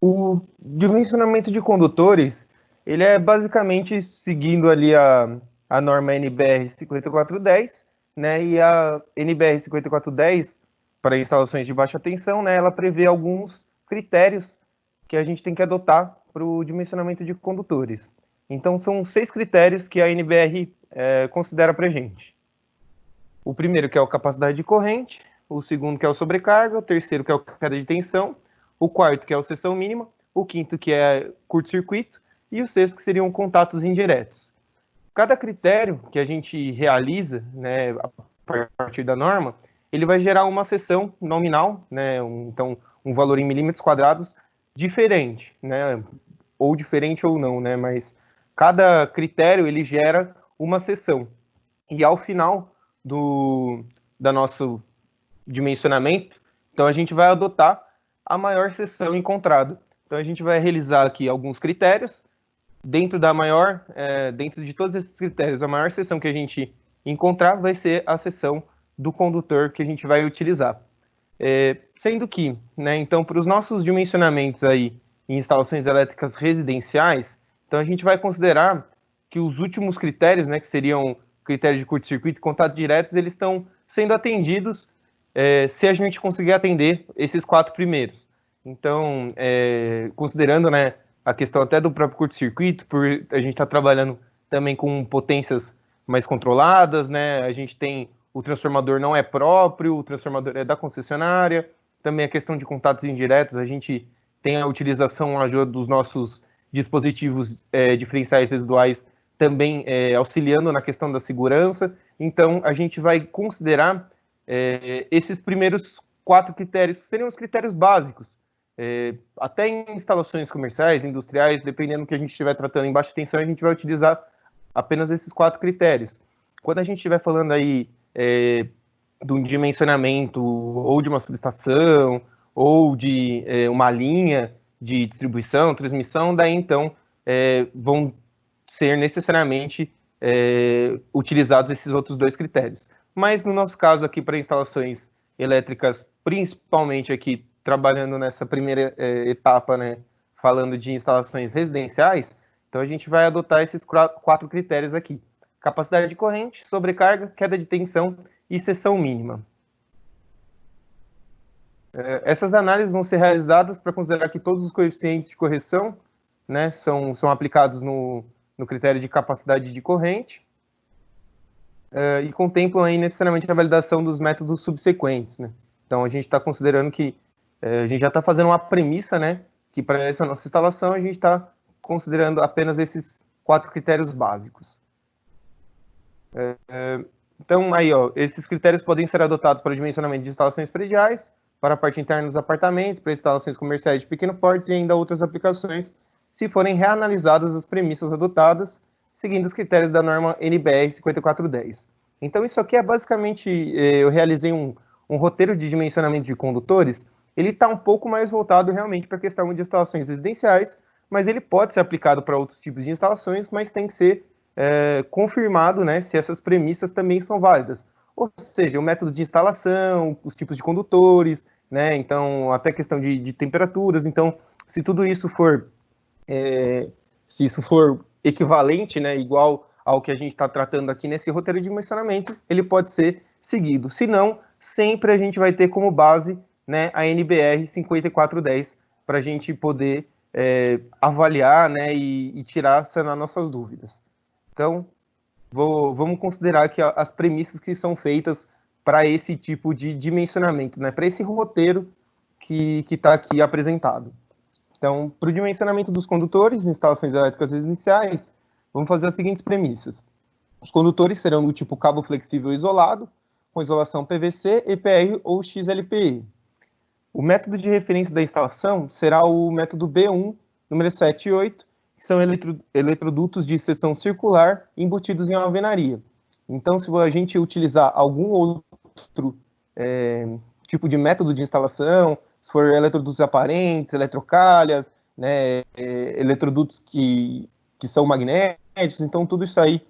O dimensionamento de condutores, ele é basicamente seguindo ali a norma NBR 5410, né, e a NBR 5410, para instalações de baixa tensão, né, ela prevê alguns critérios que a gente tem que adotar para o dimensionamento de condutores. Então, são 6 critérios que a NBR considera para a gente. O primeiro que é a capacidade de corrente, o segundo que é o sobrecarga, o terceiro que é o queda de tensão, o quarto que é a seção mínima, o quinto que é curto-circuito e o sexto que seriam contatos indiretos. Cada critério que a gente realiza, né, a partir da norma, ele vai gerar uma seção nominal, né, então um valor em milímetros quadrados diferente, né, ou diferente ou não, né, mas cada critério ele gera uma seção. E ao final da nosso dimensionamento, então a gente vai adotar a maior seção encontrada. Então a gente vai realizar aqui alguns critérios. Dentro dentro de todos esses critérios, a maior seção que a gente encontrar vai ser a seção do condutor que a gente vai utilizar. Sendo que, né, então, para os nossos dimensionamentos aí em instalações elétricas residenciais, então a gente vai considerar que os últimos critérios, né, que seriam critérios de curto-circuito e contato diretos, eles estão sendo atendidos se a gente conseguir atender esses 4 primeiros. Então, considerando, né, a questão até do próprio curto-circuito, por a gente estar trabalhando também com potências mais controladas, né, a gente tem o transformador não é próprio, o transformador é da concessionária, também a questão de contatos indiretos, a gente tem a utilização, a ajuda dos nossos dispositivos diferenciais residuais também auxiliando na questão da segurança. Então, a gente vai considerar esses primeiros 4 critérios, que seriam os critérios básicos. Até em instalações comerciais, industriais, dependendo do que a gente estiver tratando em baixa tensão, a gente vai utilizar apenas esses 4 critérios. Quando a gente estiver falando aí de um dimensionamento ou de uma subestação ou de uma linha de distribuição, transmissão, daí então vão ser necessariamente utilizados esses outros 2 critérios. Mas no nosso caso aqui para instalações elétricas, principalmente aqui trabalhando nessa primeira etapa, né, falando de instalações residenciais, então a gente vai adotar esses 4 critérios aqui: capacidade de corrente, sobrecarga, queda de tensão e seção mínima. Essas análises vão ser realizadas para considerar que todos os coeficientes de correção, né, são aplicados no critério de capacidade de corrente e contemplam aí necessariamente a validação dos métodos subsequentes, né? Então a gente está considerando que a gente já está fazendo uma premissa, né, que para essa nossa instalação a gente está considerando apenas esses 4 critérios básicos. Então aí, ó, esses critérios podem ser adotados para o dimensionamento de instalações prediais, para a parte interna dos apartamentos, para instalações comerciais de pequeno porte e ainda outras aplicações, se forem reanalisadas as premissas adotadas, seguindo os critérios da norma NBR 5410. Então isso aqui é basicamente, eu realizei um roteiro de dimensionamento de condutores, ele está um pouco mais voltado realmente para a questão de instalações residenciais, mas ele pode ser aplicado para outros tipos de instalações, mas tem que ser confirmado, né, se essas premissas também são válidas. Ou seja, o método de instalação, os tipos de condutores, né, então até questão de temperaturas. Então, se tudo isso for, se isso for equivalente, né, igual ao que a gente está tratando aqui nesse roteiro de dimensionamento, ele pode ser seguido. Se não, sempre a gente vai ter como base, né, a NBR 5410 para a gente poder avaliar, né, e tirar, sanar nossas dúvidas. Então, vamos considerar que as premissas que são feitas para esse tipo de dimensionamento, né, para esse roteiro que está aqui apresentado. Então, para o dimensionamento dos condutores em instalações elétricas residenciais, vamos fazer as seguintes premissas. Os condutores serão do tipo cabo flexível isolado, com isolação PVC, EPR ou XLPE. O método de referência da instalação será o método B1, número 7 e 8, que são eletrodutos de seção circular embutidos em alvenaria. Então, se a gente utilizar algum outro tipo de método de instalação, se for eletrodutos aparentes, eletrocalhas, né, eletrodutos que são magnéticos, então tudo isso aí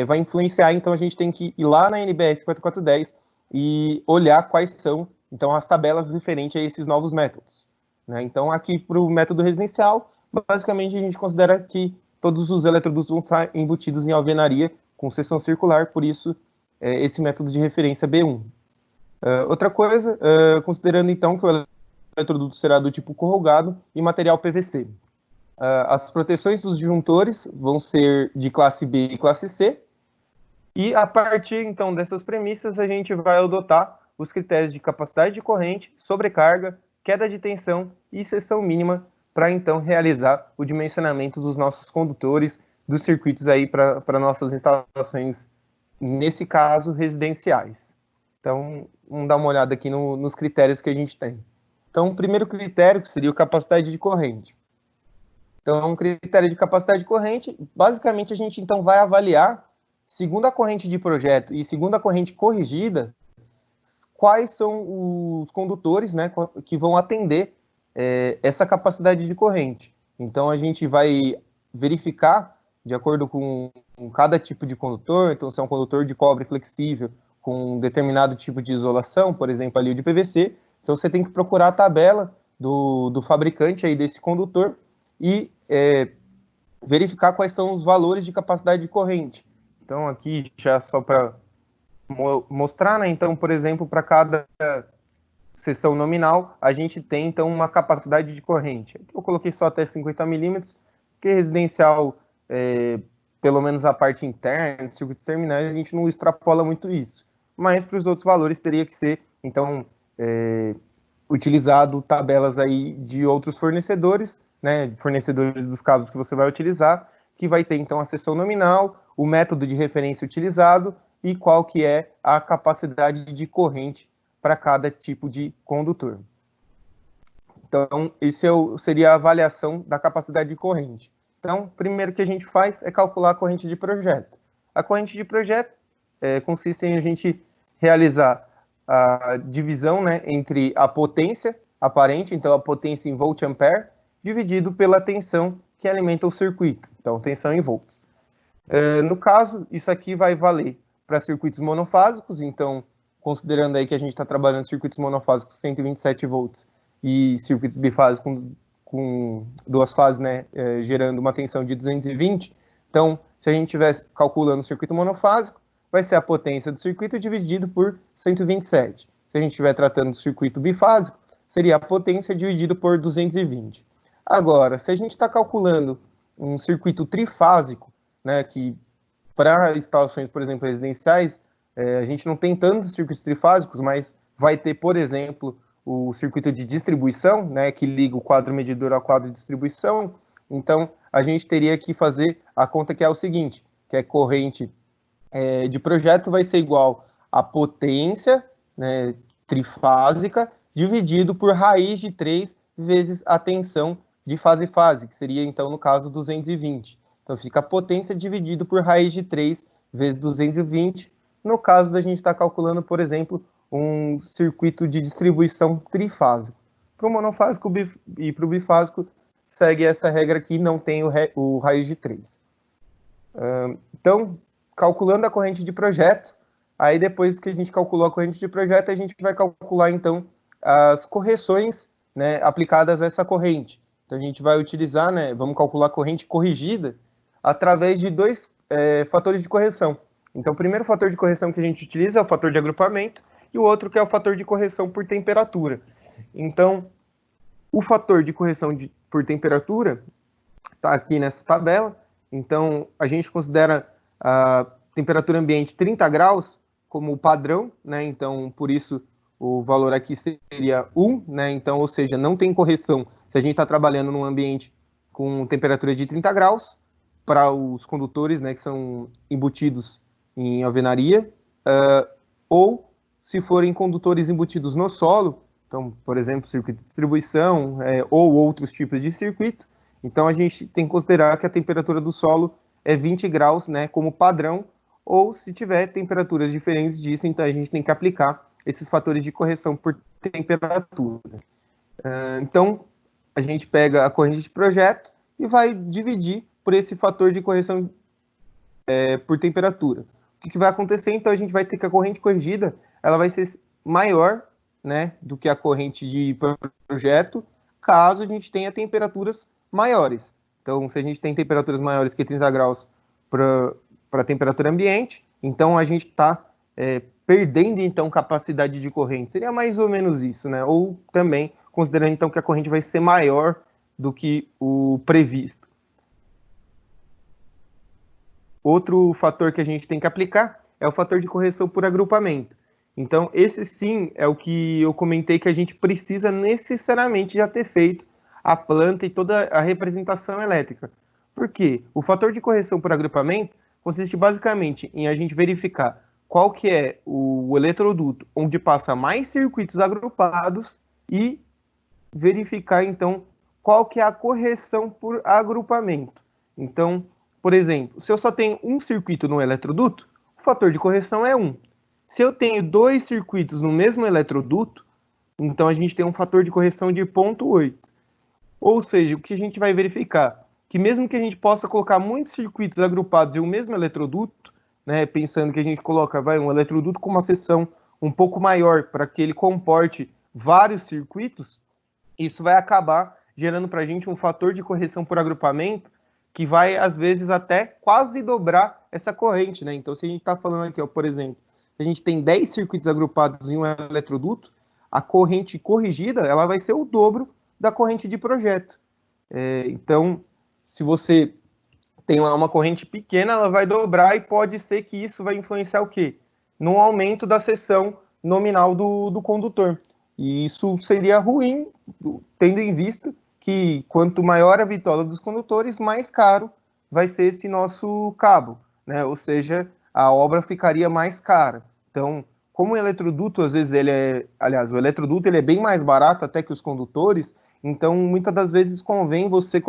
vai influenciar, então a gente tem que ir lá na NBR 5410 e olhar quais são, então, as tabelas referentes a esses novos métodos. né? Então, aqui para o método residencial, basicamente a gente considera que todos os eletrodutos vão estar embutidos em alvenaria com seção circular, por isso esse método de referência B1. Outra coisa, considerando então que o eletroduto será do tipo corrugado e material PVC. As proteções dos disjuntores vão ser de classe B e classe C, e a partir então dessas premissas a gente vai adotar os critérios de capacidade de corrente, sobrecarga, queda de tensão e seção mínima para então realizar o dimensionamento dos nossos condutores, dos circuitos aí para nossas instalações, nesse caso, residenciais. Então, vamos dar uma olhada aqui nos critérios que a gente tem. Então, o primeiro critério, que seria a capacidade de corrente. Então, um critério de capacidade de corrente, basicamente a gente então vai avaliar, segundo a corrente de projeto e segundo a corrente corrigida, quais são os condutores, né, que vão atender essa capacidade de corrente. Então, a gente vai verificar, de acordo com cada tipo de condutor, então se é um condutor de cobre flexível, com um determinado tipo de isolação, por exemplo, ali o de PVC, então você tem que procurar a tabela do fabricante aí desse condutor e verificar quais são os valores de capacidade de corrente. Então, aqui, já só para mostrar, né? Então, por exemplo, para cada seção nominal, a gente tem, então, uma capacidade de corrente. Aqui eu coloquei só até 50 milímetros, porque residencial, pelo menos a parte interna, circuitos terminais, a gente não extrapola muito isso. Mas, para os outros valores, teria que ser, então, utilizado tabelas aí de outros fornecedores, né, fornecedores dos cabos que você vai utilizar, que vai ter, então, a seção nominal, o método de referência utilizado e qual que é a capacidade de corrente para cada tipo de condutor. Então, isso seria a avaliação da capacidade de corrente. Então, primeiro que a gente faz é calcular a corrente de projeto. A corrente de projeto consiste em a gente realizar a divisão, né, entre a potência aparente, então a potência em volt-ampere, dividido pela tensão que alimenta o circuito, então tensão em volts. No caso, isso aqui vai valer para circuitos monofásicos, então, considerando aí que a gente está trabalhando em circuitos monofásicos 127 volts e circuitos bifásicos com duas fases, né, gerando uma tensão de 220, então, se a gente estiver calculando o circuito monofásico, vai ser a potência do circuito dividido por 127. Se a gente estiver tratando do circuito bifásico, seria a potência dividido por 220. Agora, se a gente está calculando um circuito trifásico, né, que para instalações, por exemplo, residenciais, a gente não tem tantos circuitos trifásicos, mas vai ter, por exemplo, o circuito de distribuição, né, que liga o quadro medidor ao quadro de distribuição. Então, a gente teria que fazer a conta que é o seguinte, que é corrente de projeto vai ser igual a potência, né, trifásica dividido por raiz de 3 vezes a tensão de fase-fase, que seria, então, no caso, 220. Então, fica a potência dividido por raiz de 3 vezes 220, no caso da gente estar calculando, por exemplo, um circuito de distribuição trifásico. Para o monofásico e para o bifásico, segue essa regra aqui, não tem o raiz de 3. Então, calculando a corrente de projeto, aí depois que a gente calculou a corrente de projeto, a gente vai calcular, então, as correções, né, aplicadas a essa corrente. Então, a gente vai utilizar, né, vamos calcular a corrente corrigida através de dois fatores de correção. Então, o primeiro fator de correção que a gente utiliza é o fator de agrupamento e o outro que é o fator de correção por temperatura. Então, o fator de correção por temperatura está aqui nessa tabela. Então, a gente considera a temperatura ambiente 30 graus como o padrão, né? Então, por isso, o valor aqui seria 1, né? Então, ou seja, não tem correção se a gente está trabalhando num ambiente com temperatura de 30 graus para os condutores, né, que são embutidos em alvenaria, ou se forem condutores embutidos no solo, então, por exemplo, circuito de distribuição ou outros tipos de circuito, então a gente tem que considerar que a temperatura do solo é 20 graus, né, como padrão, ou se tiver temperaturas diferentes disso, então a gente tem que aplicar esses fatores de correção por temperatura. Então, a gente pega a corrente de projeto e vai dividir por esse fator de correção por temperatura. O que vai acontecer? Então, a gente vai ter que a corrente corrigida ela vai ser maior, né, do que a corrente de projeto, caso a gente tenha temperaturas maiores. Então, se a gente tem temperaturas maiores que 30 graus para a temperatura ambiente, então a gente está perdendo, então, capacidade de corrente. Seria mais ou menos isso, né? Ou também, considerando, então, que a corrente vai ser maior do que o previsto. Outro fator que a gente tem que aplicar é o fator de correção por agrupamento. Então, esse sim é o que eu comentei que a gente precisa necessariamente já ter feito a planta e toda a representação elétrica. Por quê? O fator de correção por agrupamento consiste basicamente em a gente verificar qual que é o eletroduto onde passa mais circuitos agrupados e verificar, então, qual que é a correção por agrupamento. Então, por exemplo, se eu só tenho um circuito no eletroduto, o fator de correção é 1. Se eu tenho 2 circuitos no mesmo eletroduto, então a gente tem um fator de correção de 0,8. Ou seja, o que a gente vai verificar? Que mesmo que a gente possa colocar muitos circuitos agrupados em um mesmo eletroduto, né, pensando que a gente coloca um eletroduto com uma seção um pouco maior para que ele comporte vários circuitos, isso vai acabar gerando para a gente um fator de correção por agrupamento que vai, às vezes, até quase dobrar essa corrente, né? Então, se a gente está falando aqui, ó, por exemplo, a gente tem 10 circuitos agrupados em um eletroduto, a corrente corrigida ela vai ser o dobro da corrente de projeto. Então, se você tem lá uma corrente pequena, ela vai dobrar e pode ser que isso vai influenciar o quê? No aumento da seção nominal do condutor. E isso seria ruim, tendo em vista que quanto maior a bitola dos condutores, mais caro vai ser esse nosso cabo, né? Ou seja, a obra ficaria mais cara. Então, como o eletroduto, às vezes, o eletroduto ele é bem mais barato até que os condutores, então, muitas das vezes convém você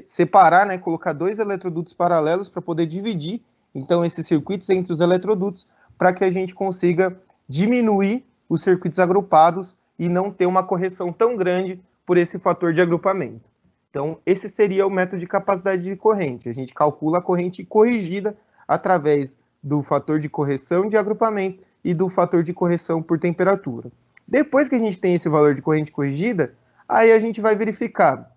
separar, né? Colocar 2 eletrodutos paralelos para poder dividir, então, esses circuitos entre os eletrodutos, para que a gente consiga diminuir os circuitos agrupados e não ter uma correção tão grande por esse fator de agrupamento. Então, esse seria o método de capacidade de corrente. A gente calcula a corrente corrigida através do fator de correção de agrupamento e do fator de correção por temperatura. Depois que a gente tem esse valor de corrente corrigida, aí a gente vai verificar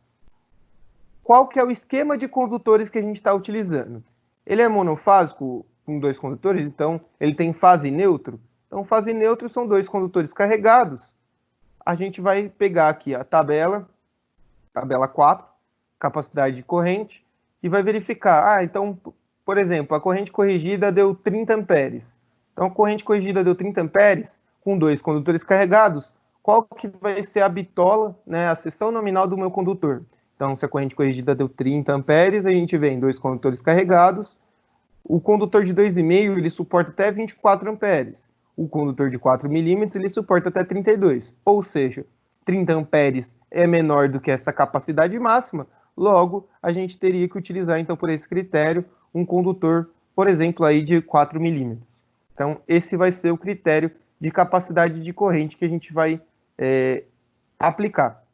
qual que é o esquema de condutores que a gente está utilizando. Ele é monofásico, com 2 condutores, então ele tem fase neutro. Então, fase neutro são 2 condutores carregados. A gente vai pegar aqui a tabela 4, capacidade de corrente, e vai verificar. Então, por exemplo, a corrente corrigida deu 30 amperes. Então, a corrente corrigida deu 30 amperes, com 2 condutores carregados, qual que vai ser a bitola, né, a seção nominal do meu condutor? Então, se a corrente corrigida deu 30 amperes, a gente vê em 2 condutores carregados. O condutor de 2,5, ele suporta até 24 amperes. O condutor de 4 milímetros, ele suporta até 32. Ou seja, 30 amperes é menor do que essa capacidade máxima, logo, a gente teria que utilizar, então, por esse critério, um condutor, por exemplo, aí de 4 milímetros. Então, esse vai ser o critério de capacidade de corrente que a gente vai aplicar.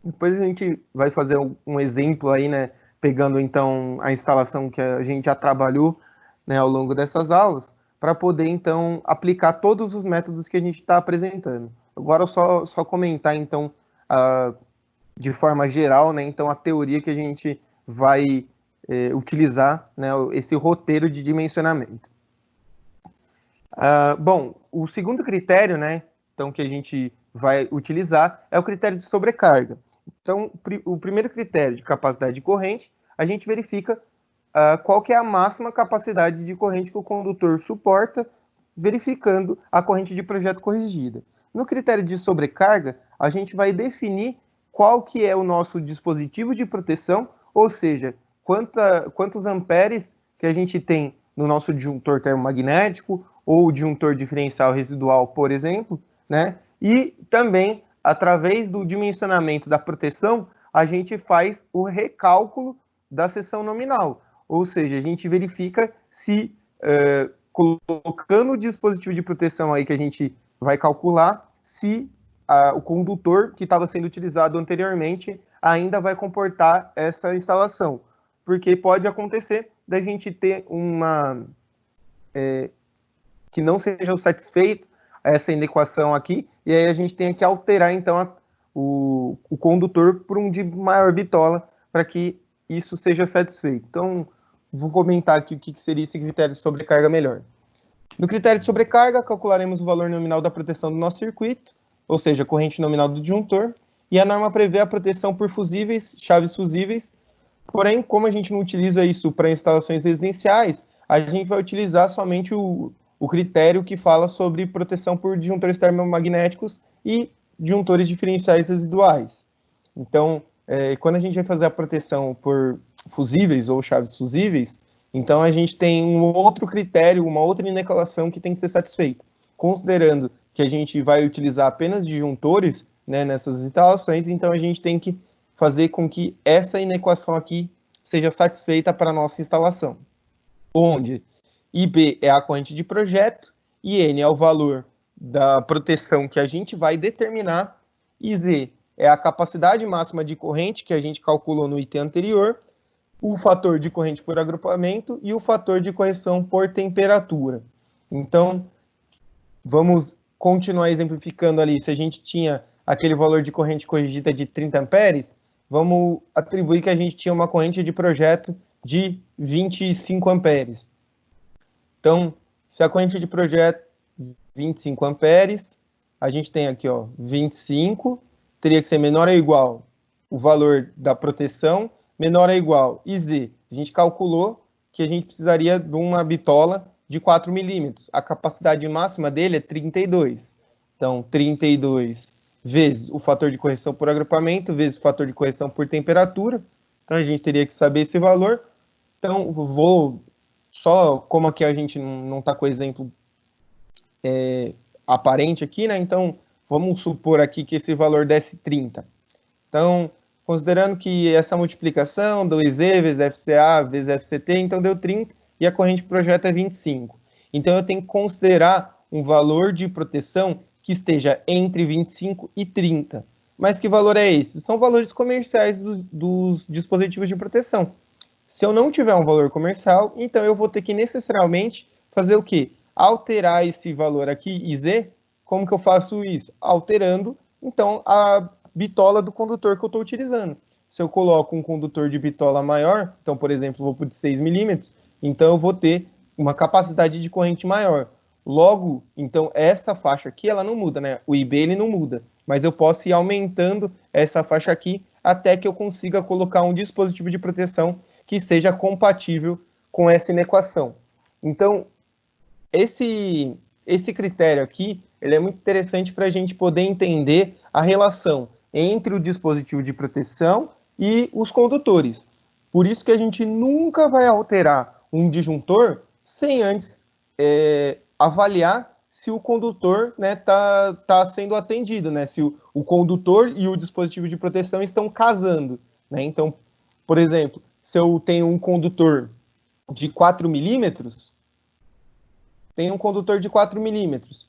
Depois a gente vai fazer um exemplo aí, né, pegando, então, a instalação que a gente já trabalhou, né, ao longo dessas aulas, para poder, então, aplicar todos os métodos que a gente está apresentando. Agora, só comentar, então, de forma geral, né, então, a teoria que a gente vai utilizar, né, esse roteiro de dimensionamento. Bom, o segundo critério, né, então, que a gente vai utilizar é o critério de sobrecarga. Então, o primeiro critério de capacidade de corrente, a gente verifica qual que é a máxima capacidade de corrente que o condutor suporta, verificando a corrente de projeto corrigida. No critério de sobrecarga, a gente vai definir qual que é o nosso dispositivo de proteção, ou seja, quantos amperes que a gente tem no nosso disjuntor termomagnético ou disjuntor diferencial residual, por exemplo, né? E também, através do dimensionamento da proteção, a gente faz o recálculo da seção nominal. Ou seja, a gente verifica se, colocando o dispositivo de proteção aí que a gente vai calcular, se o condutor que estava sendo utilizado anteriormente ainda vai comportar essa instalação. Porque pode acontecer da gente ter que não seja satisfeito essa inequação aqui, e aí a gente tem que alterar, então, o condutor por um de maior bitola para que isso seja satisfeito. Então, vou comentar aqui o que seria esse critério de sobrecarga melhor. No critério de sobrecarga, calcularemos o valor nominal da proteção do nosso circuito, ou seja, a corrente nominal do disjuntor, e a norma prevê a proteção por fusíveis, chaves fusíveis. Porém, como a gente não utiliza isso para instalações residenciais, a gente vai utilizar somente o critério que fala sobre proteção por disjuntores termomagnéticos e disjuntores diferenciais residuais. Então, quando a gente vai fazer a proteção por fusíveis ou chaves fusíveis, então a gente tem um outro critério, uma outra inequação que tem que ser satisfeita. Considerando que a gente vai utilizar apenas disjuntores, né, nessas instalações, então a gente tem que fazer com que essa inequação aqui seja satisfeita para a nossa instalação. Onde IB é a corrente de projeto e N é o valor da proteção que a gente vai determinar e Z é a capacidade máxima de corrente que a gente calculou no item anterior, o fator de corrente por agrupamento e o fator de correção por temperatura. Então, vamos continuar exemplificando ali. Se a gente tinha aquele valor de corrente corrigida de 30 amperes, vamos atribuir que a gente tinha uma corrente de projeto de 25 amperes. Então, se a corrente de projeto 25 amperes, a gente tem aqui, ó, 25, teria que ser menor ou igual o valor da proteção, menor ou igual IZ. A gente calculou que a gente precisaria de uma bitola de 4 milímetros. A capacidade máxima dele é 32. Então, 32 vezes o fator de correção por agrupamento, vezes o fator de correção por temperatura. Então, a gente teria que saber esse valor. Então, vou só, como aqui a gente não está com o exemplo aparente aqui, né? Então, vamos supor aqui que esse valor desse 30. Então, considerando que essa multiplicação do IZ vezes FCA vezes FCT, então deu 30 e a corrente de projeto é 25. Então, eu tenho que considerar um valor de proteção que esteja entre 25 e 30. Mas que valor é esse? São valores comerciais dos dispositivos de proteção. Se eu não tiver um valor comercial, então eu vou ter que necessariamente fazer o quê? Alterar esse valor aqui, IZ. Como que eu faço isso? Alterando, então, a bitola do condutor que eu estou utilizando. Se eu coloco um condutor de bitola maior, então, por exemplo, vou por 6 milímetros, então eu vou ter uma capacidade de corrente maior. Logo, então, essa faixa aqui, ela não muda, né? O IB, ele não muda. Mas eu posso ir aumentando essa faixa aqui até que eu consiga colocar um dispositivo de proteção que seja compatível com essa inequação. Então, esse critério aqui, ele é muito interessante para a gente poder entender a relação entre o dispositivo de proteção e os condutores. Por isso que a gente nunca vai alterar um disjuntor sem antes avaliar se o condutor, né, tá sendo atendido, né, se o condutor e o dispositivo de proteção estão casando, né? Então, por exemplo, se eu tenho um condutor de 4 milímetros, tem um condutor de 4 milímetros,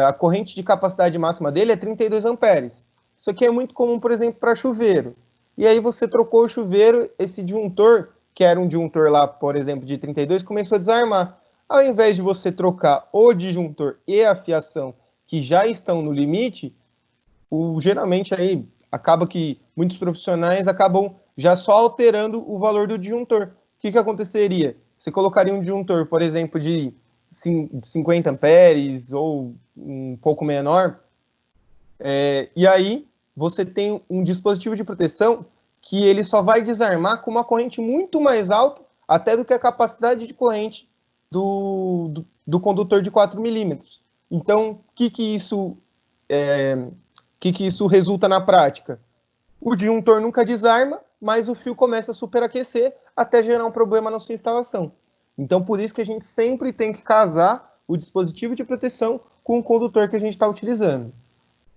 a corrente de capacidade máxima dele é 32 amperes. Isso aqui é muito comum, por exemplo, para chuveiro. E aí você trocou o chuveiro, esse disjuntor, que era um disjuntor lá, por exemplo, de 32, começou a desarmar. Ao invés de você trocar o disjuntor e a fiação, que já estão no limite, geralmente aí acaba que muitos profissionais acabam já só alterando o valor do disjuntor. O que aconteceria? Você colocaria um disjuntor, por exemplo, de 50 amperes ou um pouco menor, e aí você tem um dispositivo de proteção que ele só vai desarmar com uma corrente muito mais alta até do que a capacidade de corrente do condutor de 4 milímetros. Então, o que isso resulta na prática? O disjuntor nunca desarma, mas o fio começa a superaquecer até gerar um problema na sua instalação. Então, por isso que a gente sempre tem que casar o dispositivo de proteção com o condutor que a gente está utilizando.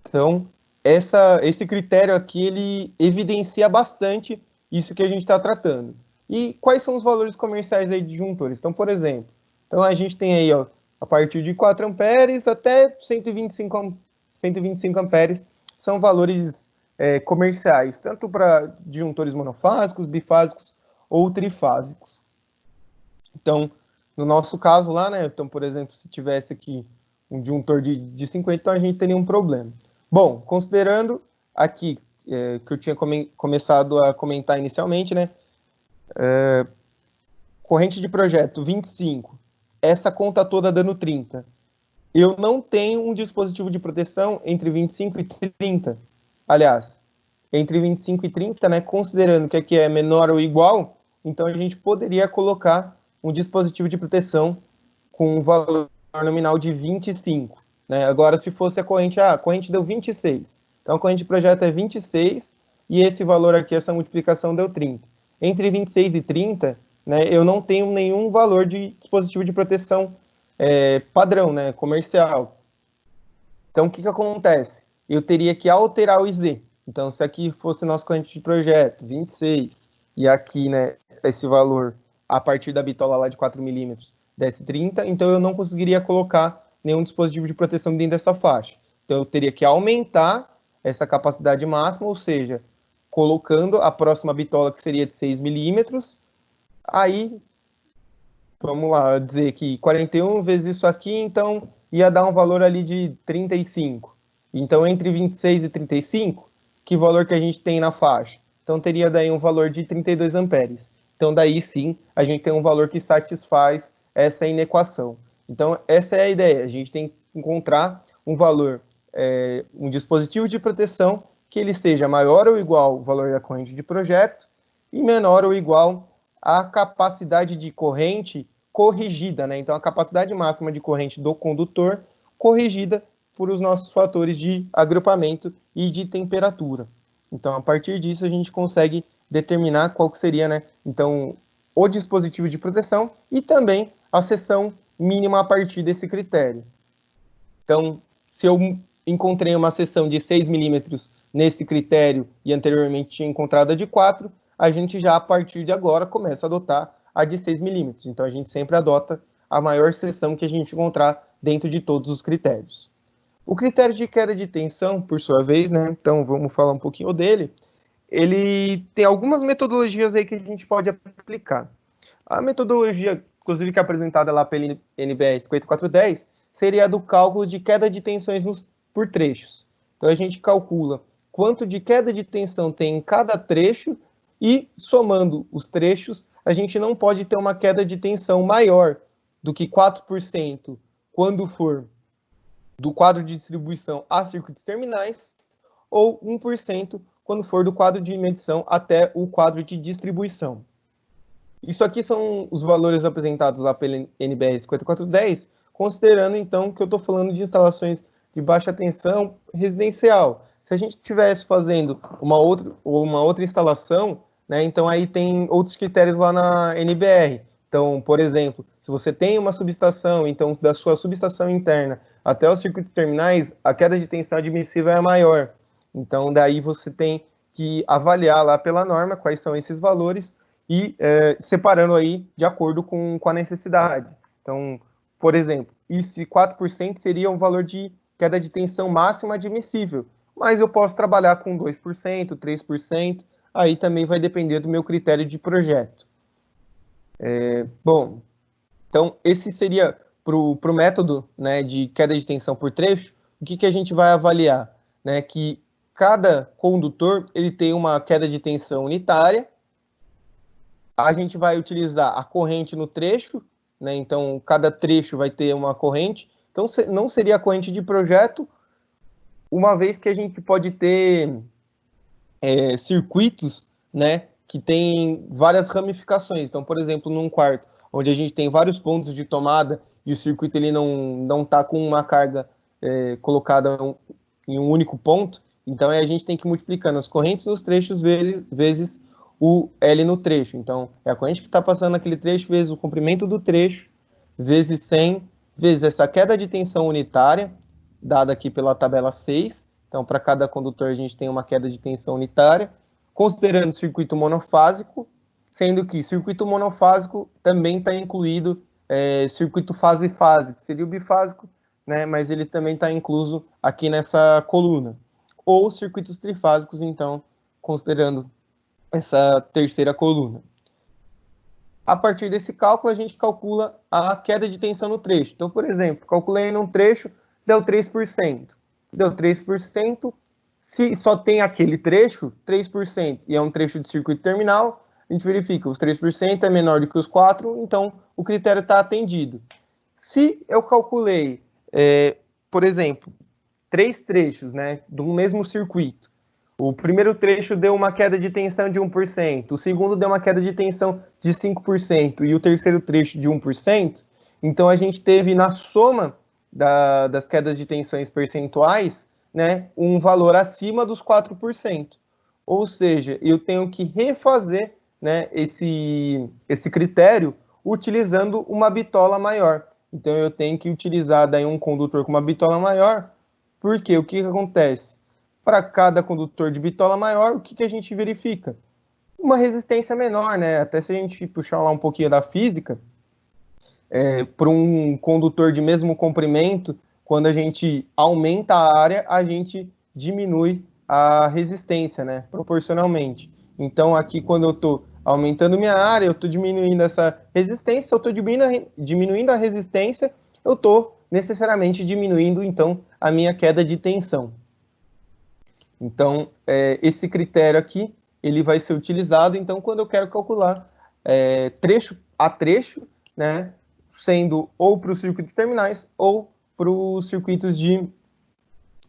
Então, esse critério aqui, ele evidencia bastante isso que a gente está tratando. E quais são os valores comerciais aí de disjuntores? Então, por exemplo, a gente tem aí, ó, a partir de 4 amperes até 125 amperes, são valores comerciais, tanto para disjuntores monofásicos, bifásicos ou trifásicos. Então, no nosso caso lá, né, então, por exemplo, se tivesse aqui um disjuntor de 50, então a gente teria um problema. Bom, considerando aqui, que eu tinha começado a comentar inicialmente, né? Corrente de projeto 25, essa conta toda dando 30. Eu não tenho um dispositivo de proteção entre 25 e 30. Aliás, entre 25 e 30, né, considerando que aqui é menor ou igual, então a gente poderia colocar um dispositivo de proteção com um valor nominal de 25. Né? Agora, se fosse a corrente deu 26. Então, a corrente de projeto é 26 e esse valor aqui, essa multiplicação, deu 30. Entre 26 e 30, né, eu não tenho nenhum valor de dispositivo de proteção padrão, né, comercial. Então, o que acontece? Eu teria que alterar o IZ. Então, se aqui fosse nosso corrente de projeto, 26, e aqui, né, esse valor, a partir da bitola lá de 4 milímetros, desse 30, então eu não conseguiria colocar nenhum dispositivo de proteção dentro dessa faixa. Então, eu teria que aumentar essa capacidade máxima, ou seja, colocando a próxima bitola, que seria de 6 milímetros, aí, vamos lá, dizer que 41 vezes isso aqui, então ia dar um valor ali de 35. Então, entre 26 e 35, que valor que a gente tem na faixa? Então, teria daí um valor de 32 amperes. Então, daí sim, a gente tem um valor que satisfaz essa inequação. Então, essa é a ideia. A gente tem que encontrar um valor, um dispositivo de proteção que ele seja maior ou igual ao valor da corrente de projeto e menor ou igual à capacidade de corrente corrigida, né? Então, a capacidade máxima de corrente do condutor corrigida por os nossos fatores de agrupamento e de temperatura. Então, a partir disso, a gente consegue determinar qual que seria, né? Então, o dispositivo de proteção e também a seção mínima a partir desse critério. Então, se eu encontrei uma seção de 6 milímetros nesse critério e anteriormente tinha encontrado a de 4, a gente já, a partir de agora, começa a adotar a de 6 milímetros. Então, a gente sempre adota a maior seção que a gente encontrar dentro de todos os critérios. O critério de queda de tensão, por sua vez, né? Então, vamos falar um pouquinho dele. Ele tem algumas metodologias aí que a gente pode aplicar. A metodologia, inclusive, que é apresentada lá pela NBR 5410, seria a do cálculo de queda de tensões por trechos. Então, a gente calcula quanto de queda de tensão tem em cada trecho e, somando os trechos, a gente não pode ter uma queda de tensão maior do que 4% quando for do quadro de distribuição a circuitos terminais ou 1% quando for do quadro de medição até o quadro de distribuição. Isso aqui são os valores apresentados lá pela NBR 5410, considerando então que eu estou falando de instalações de baixa tensão residencial. Se a gente estivesse fazendo uma outra instalação, né, então aí tem outros critérios lá na NBR. Então, por exemplo, se você tem uma subestação, então da sua subestação interna até os circuitos terminais, a queda de tensão admissível é maior. Então, daí você tem que avaliar lá pela norma quais são esses valores e separando aí de acordo com a necessidade. Então, por exemplo, esse 4% seria um valor de queda de tensão máxima admissível, mas eu posso trabalhar com 2%, 3%, aí também vai depender do meu critério de projeto. Bom, então esse seria para o método, né, de queda de tensão por trecho. O que a gente vai avaliar? Né, que cada condutor ele tem uma queda de tensão unitária. A gente vai utilizar a corrente no trecho, né, então cada trecho vai ter uma corrente. Então não seria a corrente de projeto, uma vez que a gente pode ter circuitos, né, que tem várias ramificações. Então, por exemplo, num quarto, onde a gente tem vários pontos de tomada e o circuito ele não está com uma carga colocada em um único ponto, então a gente tem que ir multiplicando as correntes nos trechos vezes o L no trecho. Então, é a corrente que está passando naquele trecho vezes o comprimento do trecho, vezes 100, vezes essa queda de tensão unitária, dada aqui pela tabela 6. Então, para cada condutor, a gente tem uma queda de tensão unitária, considerando circuito monofásico, sendo que circuito monofásico também está incluído circuito fase-fase, que seria o bifásico, né, mas ele também está incluso aqui nessa coluna. Ou circuitos trifásicos, então, considerando essa terceira coluna. A partir desse cálculo, a gente calcula a queda de tensão no trecho. Então, por exemplo, calculei num trecho, deu 3%. Deu 3%, Se só tem aquele trecho, 3%, e é um trecho de circuito terminal, a gente verifica, os 3% é menor do que os 4%, então o critério está atendido. Se eu calculei, por exemplo, 3 trechos, né, do mesmo circuito, o primeiro trecho deu uma queda de tensão de 1%, o segundo deu uma queda de tensão de 5%, e o terceiro trecho de 1%, então a gente teve na soma das quedas de tensões percentuais, né, um valor acima dos 4%. Ou seja, eu tenho que refazer, né, esse critério utilizando uma bitola maior. Então eu tenho que utilizar daí um condutor com uma bitola maior, porque o que acontece? Para cada condutor de bitola maior, o que a gente verifica? Uma resistência menor, né? Até se a gente puxar lá um pouquinho da física, para um condutor de mesmo comprimento, quando a gente aumenta a área, a gente diminui a resistência, né? Proporcionalmente. Então, aqui, quando eu estou aumentando minha área, eu estou diminuindo essa resistência. Se eu estou diminuindo a resistência, eu estou necessariamente diminuindo, então, a minha queda de tensão. Então, esse critério aqui, ele vai ser utilizado, então, quando eu quero calcular trecho a trecho, né, sendo ou para os circuitos terminais ou para os circuitos de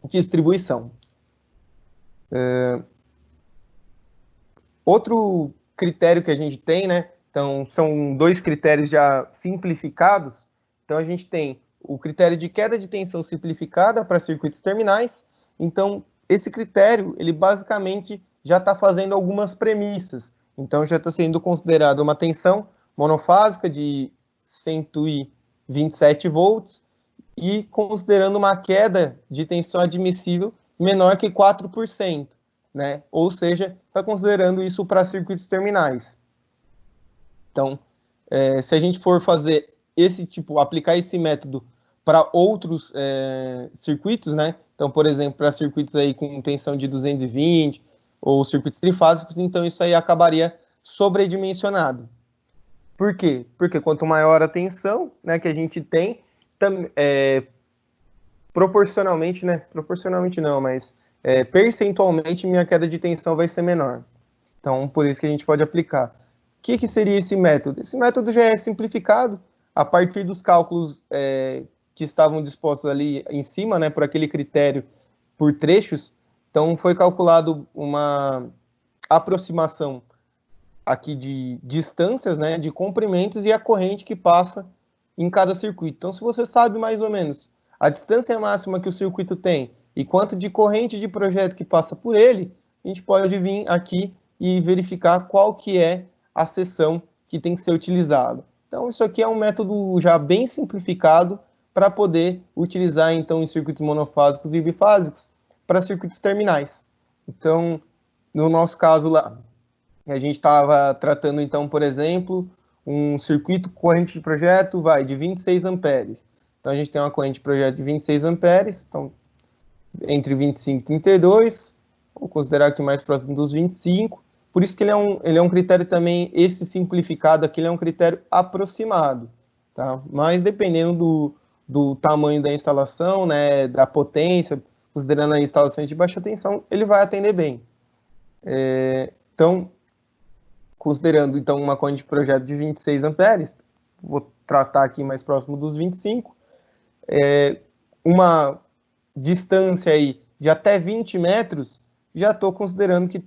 distribuição. Outro critério que a gente tem, né, então, são 2 critérios já simplificados. Então, a gente tem o critério de queda de tensão simplificada para circuitos terminais. Então, esse critério, ele basicamente já está fazendo algumas premissas. Então, já está sendo considerada uma tensão monofásica de 127 volts e considerando uma queda de tensão admissível menor que 4%, né? Ou seja, está considerando isso para circuitos terminais. Então, se a gente for fazer aplicar esse método para outros circuitos, né? Então, por exemplo, para circuitos aí com tensão de 220 ou circuitos trifásicos, então isso aí acabaria sobredimensionado. Por quê? Porque quanto maior a tensão, né, que a gente tem, proporcionalmente, né? Proporcionalmente não, mas percentualmente minha queda de tensão vai ser menor. Então, por isso que a gente pode aplicar. O que seria esse método? Esse método já é simplificado a partir dos cálculos que estavam dispostos ali em cima, né, por aquele critério por trechos. Então, foi calculado uma aproximação aqui de distâncias, né, de comprimentos e a corrente que passa em cada circuito. Então, se você sabe mais ou menos a distância máxima que o circuito tem e quanto de corrente de projeto que passa por ele, a gente pode vir aqui e verificar qual que é a seção que tem que ser utilizada. Então, isso aqui é um método já bem simplificado para poder utilizar, então, em circuitos monofásicos e bifásicos para circuitos terminais. Então, no nosso caso lá, a gente estava tratando, então, por exemplo, um circuito corrente de projeto de 26 amperes. Então, a gente tem uma corrente de projeto de 26 amperes, então, entre 25 e 32, vou considerar aqui mais próximo dos 25. Por isso que ele é um critério também, esse simplificado aqui, ele é um critério aproximado, tá? Mas dependendo do tamanho da instalação, né, da potência, considerando as instalações de baixa tensão, ele vai atender bem. Então, considerando então uma corrente de projeto de 26 amperes, vou tratar aqui mais próximo dos 25, uma distância aí de até 20 metros, já estou considerando que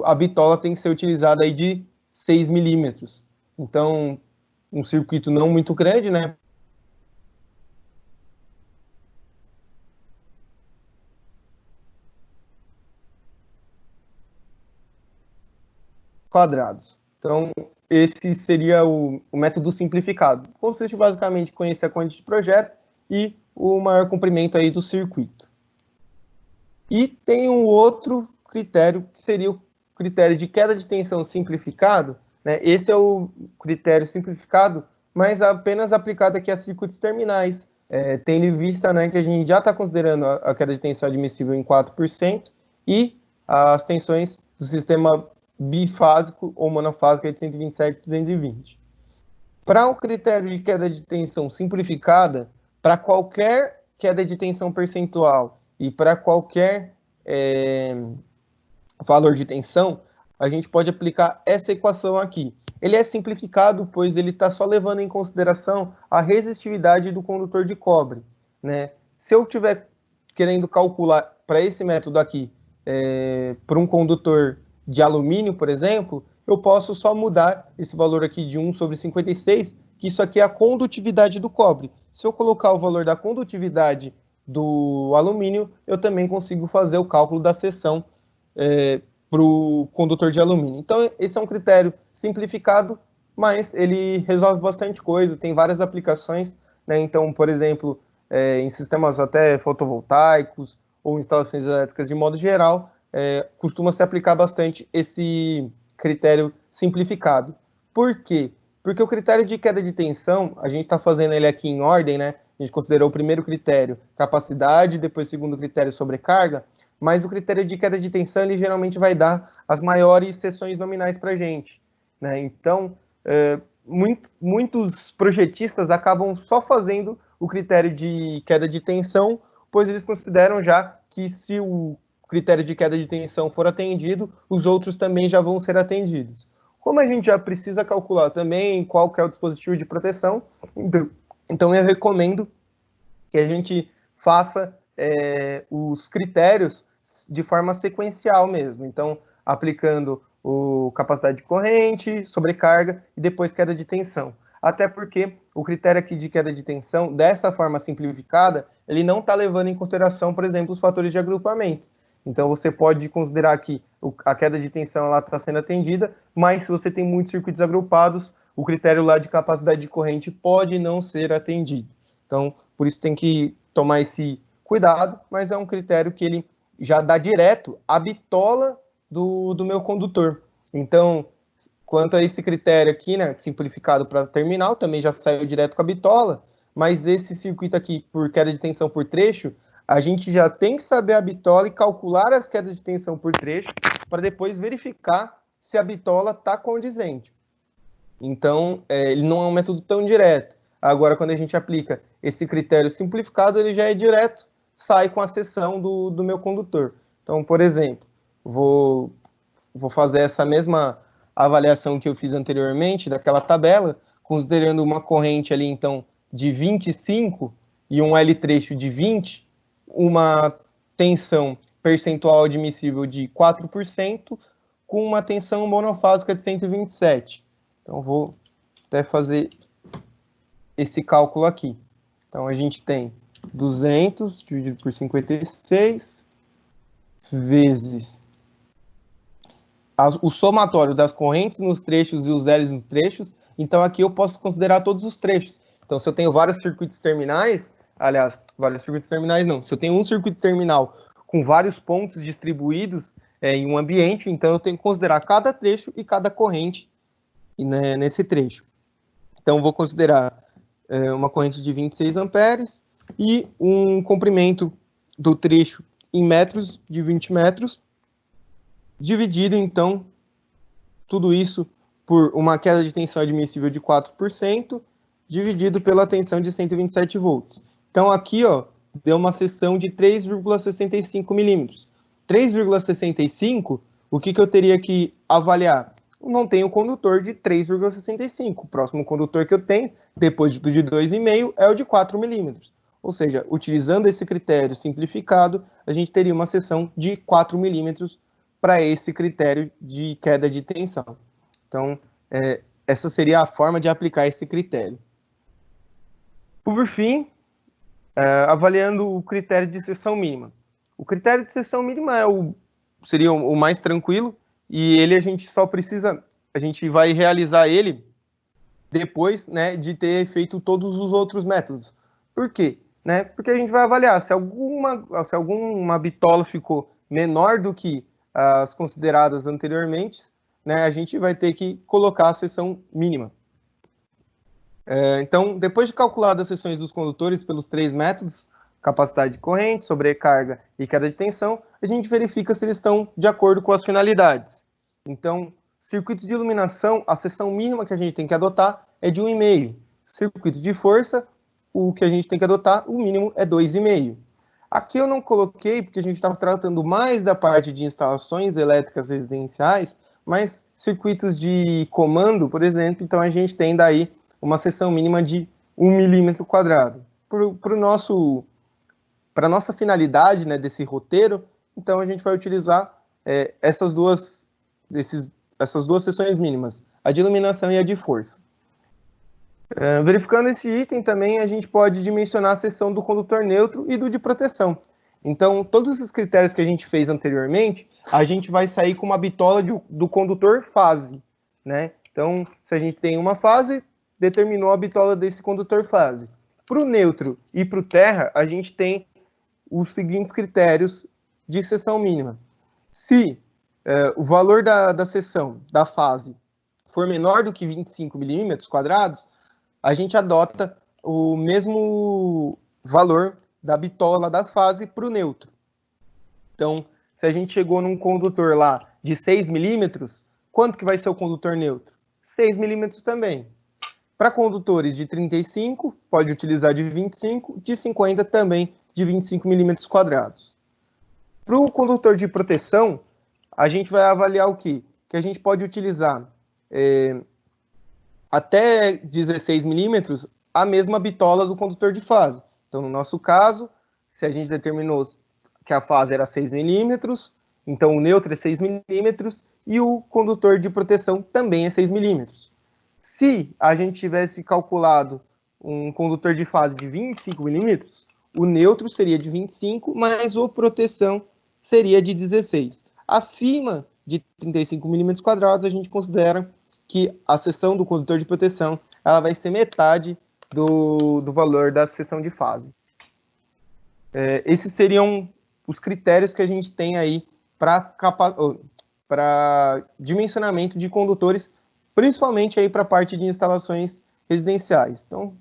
a bitola tem que ser utilizada aí de 6 milímetros. Então, um circuito não muito grande, né? Quadrados. Então, esse seria o método simplificado. Consiste basicamente em conhecer a corrente de projeto e o maior comprimento aí do circuito. E tem um outro critério, que seria o critério de queda de tensão simplificado, né? Esse é o critério simplificado, mas apenas aplicado aqui a circuitos terminais, tendo em vista, né, que a gente já está considerando a queda de tensão admissível em 4% e as tensões do sistema bifásico ou monofásico de 127 e 220. Para o critério de queda de tensão simplificada, para qualquer queda de tensão percentual e para qualquer valor de tensão, a gente pode aplicar essa equação aqui. Ele é simplificado, pois ele está só levando em consideração a resistividade do condutor de cobre, né? Se eu estiver querendo calcular para esse método aqui, para um condutor de alumínio, por exemplo, eu posso só mudar esse valor aqui de 1 sobre 56, que isso aqui é a condutividade do cobre. Se eu colocar o valor da condutividade do alumínio, eu também consigo fazer o cálculo da seção para o condutor de alumínio. Então, esse é um critério simplificado, mas ele resolve bastante coisa, tem várias aplicações, né? Então, por exemplo, em sistemas até fotovoltaicos ou instalações elétricas de modo geral, costuma se aplicar bastante esse critério simplificado. Por quê? Porque o critério de queda de tensão, a gente está fazendo ele aqui em ordem, né? A gente considerou o primeiro critério, capacidade, depois o segundo critério, sobrecarga, mas o critério de queda de tensão, ele geralmente vai dar as maiores seções nominais para a gente, né? Então, muitos projetistas acabam só fazendo o critério de queda de tensão, pois eles consideram já que se o critério de queda de tensão for atendido, os outros também já vão ser atendidos. Como a gente já precisa calcular também qual que é o dispositivo de proteção, então eu recomendo que a gente faça os critérios de forma sequencial mesmo. Então, aplicando capacidade de corrente, sobrecarga e depois queda de tensão. Até porque o critério aqui de queda de tensão, dessa forma simplificada, ele não está levando em consideração, por exemplo, os fatores de agrupamento. Então, você pode considerar que a queda de tensão está sendo atendida, mas se você tem muitos circuitos agrupados, o critério lá de capacidade de corrente pode não ser atendido. Então, por isso tem que tomar esse cuidado, mas é um critério que ele já dá direto a bitola do meu condutor. Então, quanto a esse critério aqui, né, simplificado para terminal, também já saiu direto com a bitola, mas esse circuito aqui, por queda de tensão por trecho, a gente já tem que saber a bitola e calcular as quedas de tensão por trecho para depois verificar se a bitola está condizente. Então, ele não é um método tão direto. Agora, quando a gente aplica esse critério simplificado, ele já é direto, sai com a seção do meu condutor. Então, por exemplo, vou fazer essa mesma avaliação que eu fiz anteriormente, daquela tabela, considerando uma corrente ali, então, de 25 e um L trecho de 20, uma tensão percentual admissível de 4%, com uma tensão monofásica de 127. Então, vou até fazer esse cálculo aqui. Então, a gente tem 200 dividido por 56 vezes o somatório das correntes nos trechos e os L's nos trechos. Então, aqui eu posso considerar todos os trechos. Então, se eu tenho vários circuitos terminais, aliás, vários circuitos terminais não, se eu tenho um circuito terminal com vários pontos distribuídos em um ambiente, então eu tenho que considerar cada trecho e cada corrente nesse trecho. Então, vou considerar uma corrente de 26 amperes e um comprimento do trecho em metros de 20 metros, dividido, então, tudo isso por uma queda de tensão admissível de 4%, dividido pela tensão de 127 volts. Então, aqui, ó, deu uma seção de 3,65 milímetros. 3,65, o que eu teria que avaliar? Eu não tenho condutor de 3,65. O próximo condutor que eu tenho, depois do de 2,5, é o de 4 milímetros. Ou seja, utilizando esse critério simplificado, a gente teria uma seção de 4 milímetros para esse critério de queda de tensão. Então, essa seria a forma de aplicar esse critério. Por fim, avaliando o critério de seção mínima. O critério de seção mínima seria o mais tranquilo, e ele a gente vai realizar ele depois, né, de ter feito todos os outros métodos. Por quê? Né? Porque a gente vai avaliar se alguma bitola ficou menor do que as consideradas anteriormente, né, a gente vai ter que colocar a seção mínima. Então, depois de calculadas as seções dos condutores pelos 3 métodos, capacidade de corrente, sobrecarga e queda de tensão, a gente verifica se eles estão de acordo com as finalidades. Então, circuito de iluminação, a seção mínima que a gente tem que adotar é de 1,5. Circuito de força, o que a gente tem que adotar, o mínimo é 2,5. Aqui eu não coloquei, porque a gente estava tratando mais da parte de instalações elétricas residenciais, mas circuitos de comando, por exemplo, então a gente tem daí uma seção mínima de 1 mm². Para a nossa finalidade, né, desse roteiro, então a gente vai utilizar essas duas seções mínimas, a de iluminação e a de força. Verificando esse item também, a gente pode dimensionar a seção do condutor neutro e do de proteção. Então, todos esses critérios que a gente fez anteriormente, a gente vai sair com uma bitola do condutor fase, né? Então, se a gente tem uma fase, determinou a bitola desse condutor fase. Para o neutro e para o terra, a gente tem os seguintes critérios de seção mínima. Se o valor da seção, da fase, for menor do que 25 mm², a gente adota o mesmo valor da bitola da fase para o neutro. Então, se a gente chegou num condutor lá de 6 milímetros, quanto que vai ser o condutor neutro? 6 milímetros também. Para condutores de 35, pode utilizar de 25, de 50 também de 25 mm². Para o condutor de proteção, a gente vai avaliar o quê? Que a gente pode utilizar até 16 milímetros a mesma bitola do condutor de fase. Então, no nosso caso, se a gente determinou que a fase era 6 milímetros, então o neutro é 6 milímetros e o condutor de proteção também é 6 milímetros. Se a gente tivesse calculado um condutor de fase de 25 milímetros, o neutro seria de 25, mas o proteção seria de 16. Acima de 35 milímetros², a gente considera que a seção do condutor de proteção ela vai ser metade do valor da seção de fase. Esses seriam os critérios que a gente tem aí para dimensionamento de condutores, principalmente aí para a parte de instalações residenciais. Então,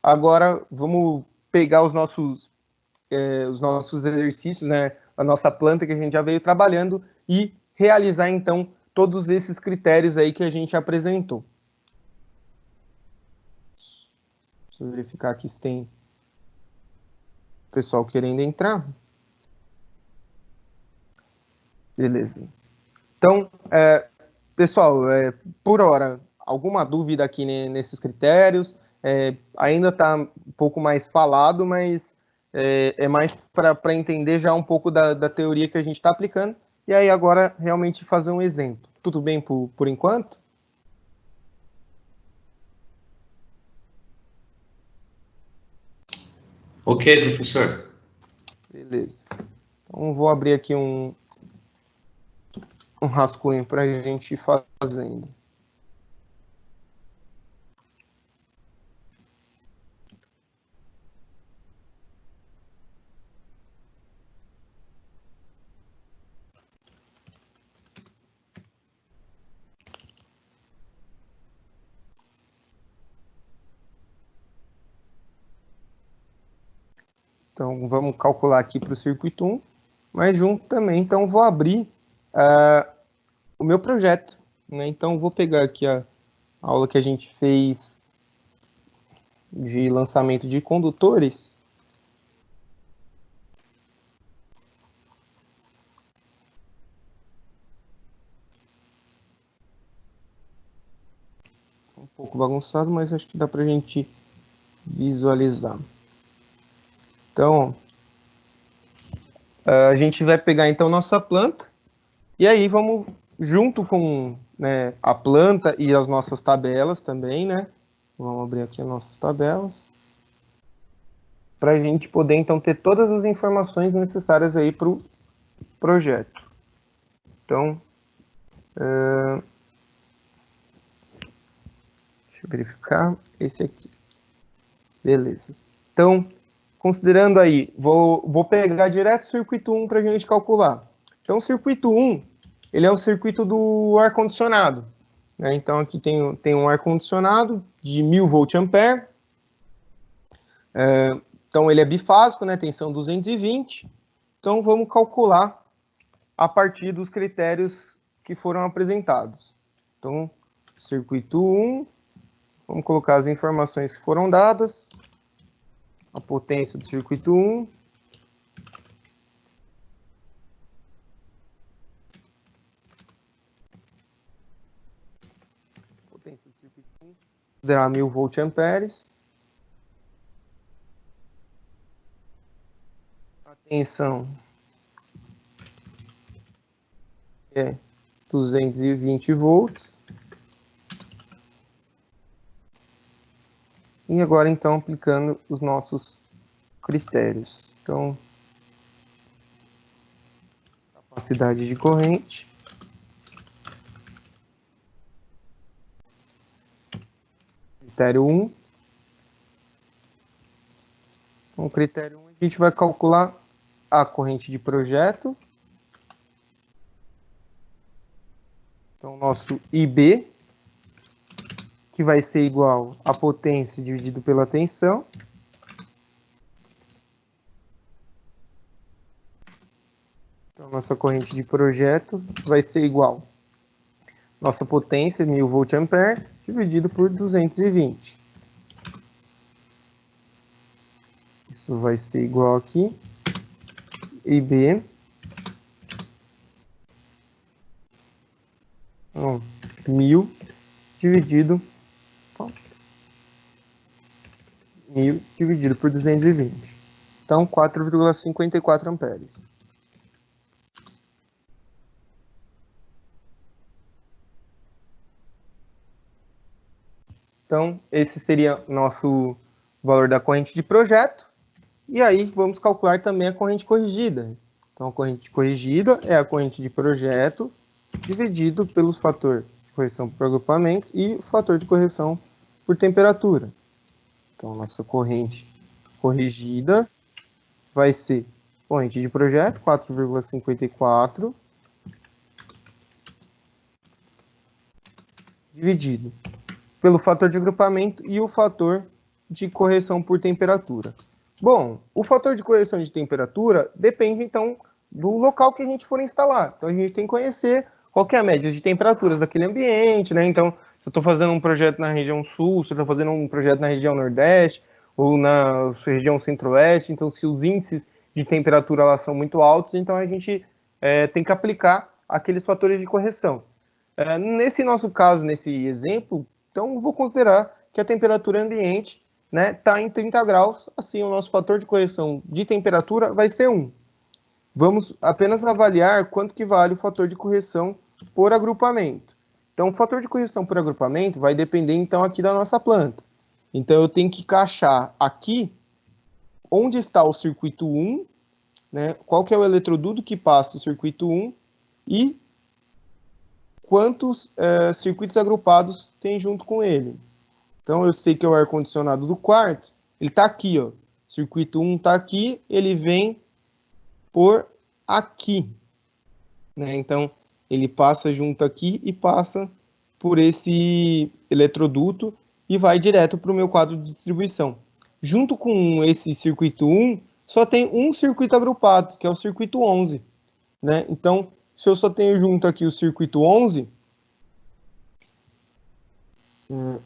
agora vamos pegar os nossos exercícios, né, a nossa planta que a gente já veio trabalhando e realizar, então, todos esses critérios aí que a gente apresentou. Deixa eu verificar aqui se tem pessoal querendo entrar. Beleza. Então, pessoal, por hora, alguma dúvida aqui nesses critérios? Ainda está um pouco mais falado, mas é mais para entender já um pouco da teoria que a gente está aplicando. E aí agora realmente fazer um exemplo. Tudo bem por enquanto? Ok, professor. Beleza. Então vou abrir aqui um rascunho para a gente ir fazendo. Então, vamos calcular aqui para o circuito 1, mas junto também, então, vou abrir o meu projeto, né? Então, vou pegar aqui a aula que a gente fez de lançamento de condutores. Um pouco bagunçado, mas acho que dá para a gente visualizar. Então, a gente vai pegar então nossa planta e aí vamos junto com, né, a planta e as nossas tabelas também, né? Vamos abrir aqui as nossas tabelas para a gente poder então ter todas as informações necessárias aí para o projeto. Então, deixa eu verificar esse aqui. Beleza. Então, considerando aí, vou pegar direto o circuito 1 para a gente calcular. Então, o circuito 1, ele é o circuito do ar-condicionado, né? Então, aqui tem um ar-condicionado de 1000 volt-ampere. Então, ele é bifásico, né? Tensão 220. Então, vamos calcular a partir dos critérios que foram apresentados. Então, circuito 1, vamos colocar as informações que foram dadas. A potência do circuito 1, potência do circuito 1, considerar 1000 voltamperes. A tensão é 220 volts. E agora, então, aplicando os nossos critérios. Então, capacidade de corrente. Critério 1. Então, critério 1, a gente vai calcular a corrente de projeto. Então, nosso IB, que vai ser igual a potência dividido pela tensão. Então, nossa corrente de projeto vai ser igual nossa potência, 1000 voltampere, dividido por 220. Isso vai ser igual aqui, IB, 1000 dividido por 220. Então, 4,54 amperes. Então, esse seria nosso valor da corrente de projeto. E aí, vamos calcular também a corrente corrigida. Então, a corrente corrigida é a corrente de projeto dividido pelo fator de correção por agrupamento e o fator de correção por temperatura. Então, nossa corrente corrigida vai ser corrente de projeto, 4,54, dividido pelo fator de agrupamento e o fator de correção por temperatura. Bom, o fator de correção de temperatura depende, então, do local que a gente for instalar. Então, a gente tem que conhecer qual que é a média de temperaturas daquele ambiente, né? Então, se eu estou fazendo um projeto na região sul, se eu estou fazendo um projeto na região nordeste, ou na região centro-oeste, então, se os índices de temperatura lá são muito altos, então a gente tem que aplicar aqueles fatores de correção. Nesse nosso caso, nesse exemplo, então, vou considerar que a temperatura ambiente está em 30 graus, assim o nosso fator de correção de temperatura vai ser 1. Vamos apenas avaliar quanto que vale o fator de correção por agrupamento. Então, o fator de correção por agrupamento vai depender, então, aqui da nossa planta. Então, eu tenho que encaixar aqui onde está o circuito 1, né, qual que é o eletroduto que passa o circuito 1 e quantos circuitos agrupados tem junto com ele. Então, eu sei que é o ar-condicionado do quarto, ele está aqui, ó. Circuito 1 está aqui, ele vem por aqui, né? Então, ele passa junto aqui e passa por esse eletroduto e vai direto para o meu quadro de distribuição. Junto com esse circuito 1, só tem um circuito agrupado, que é o circuito 11, né? Então, se eu só tenho junto aqui o circuito 11...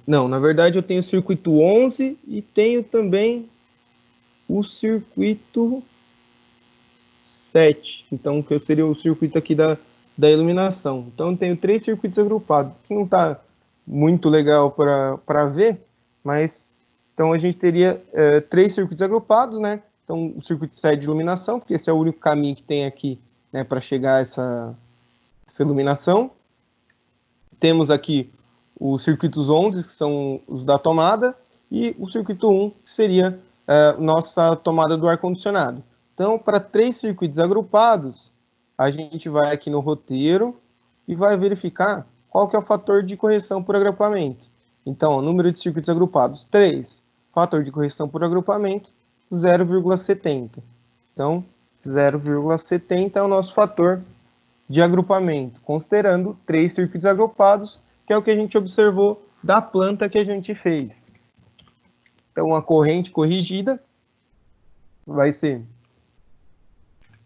Não, na verdade eu tenho o circuito 11 e tenho também o circuito 7. Então, que seria o circuito aqui da iluminação. Então, eu tenho 3 circuitos agrupados. Não está muito legal para ver, mas então a gente teria 3 circuitos agrupados, né? Então, o circuito 7 de iluminação, porque esse é o único caminho que tem aqui, né, para chegar a essa iluminação. Temos aqui os circuitos 11, que são os da tomada, e o circuito 1, que seria nossa tomada do ar-condicionado. Então, para 3 circuitos agrupados, a gente vai aqui no roteiro e vai verificar qual que é o fator de correção por agrupamento. Então, o número de circuitos agrupados, 3. Fator de correção por agrupamento, 0,70. Então, 0,70 é o nosso fator de agrupamento, considerando 3 circuitos agrupados, que é o que a gente observou da planta que a gente fez. Então, a corrente corrigida vai ser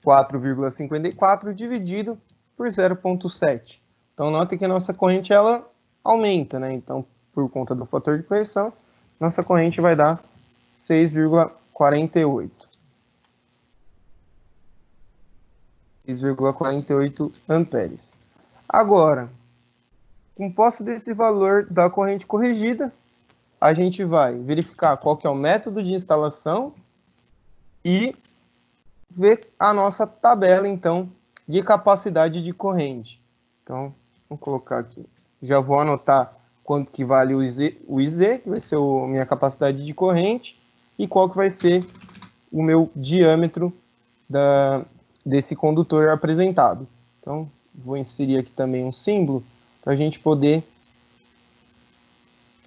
4,54 dividido por 0,7. Então, notem que a nossa corrente ela aumenta, né? Então, por conta do fator de correção, nossa corrente vai dar 6,48. 6,48 amperes. Agora, Com posse desse valor da corrente corrigida, a gente vai verificar qual que é o método de instalação e ver a nossa tabela, então, de capacidade de corrente. Então, vamos colocar aqui. Já vou anotar quanto que vale o IZ, que vai ser a minha capacidade de corrente, e qual que vai ser o meu diâmetro desse condutor apresentado. Então, vou inserir aqui também um símbolo para a gente poder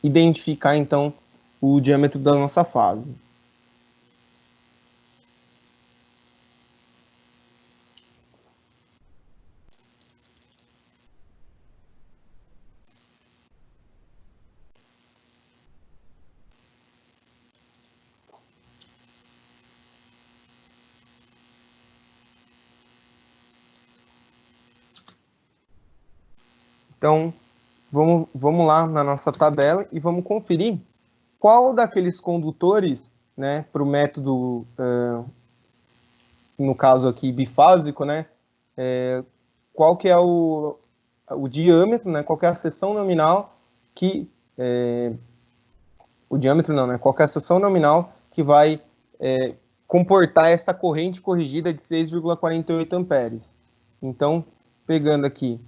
identificar, então, o diâmetro da nossa fase. Então, vamos lá na nossa tabela e vamos conferir qual daqueles condutores, né, para o método, no caso aqui, bifásico, né, qual que é o diâmetro, né, qual que é a seção nominal que... o diâmetro não, né, qual que é a seção nominal que vai comportar essa corrente corrigida de 6,48 amperes. Então, pegando aqui,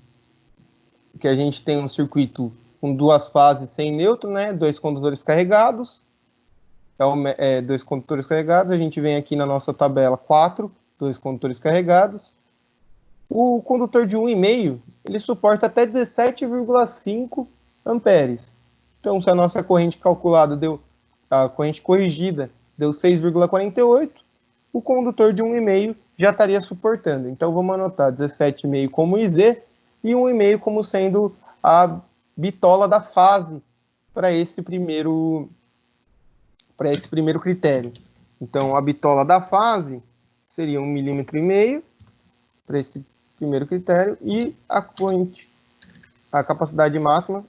que a gente tem um circuito com duas fases sem nêutron, né? Dois condutores carregados. Dois condutores carregados. A gente vem aqui na nossa tabela 4, dois condutores carregados. O condutor de 1,5, ele suporta até 17,5 amperes. Então, se a nossa corrente calculada a corrente corrigida deu 6,48, o condutor de 1,5 já estaria suportando. Então, vamos anotar 17,5 como IZ, e 1,5 como sendo a bitola da fase para esse primeiro critério. Então, a bitola da fase seria 1,5 milímetro para esse primeiro critério, e a capacidade máxima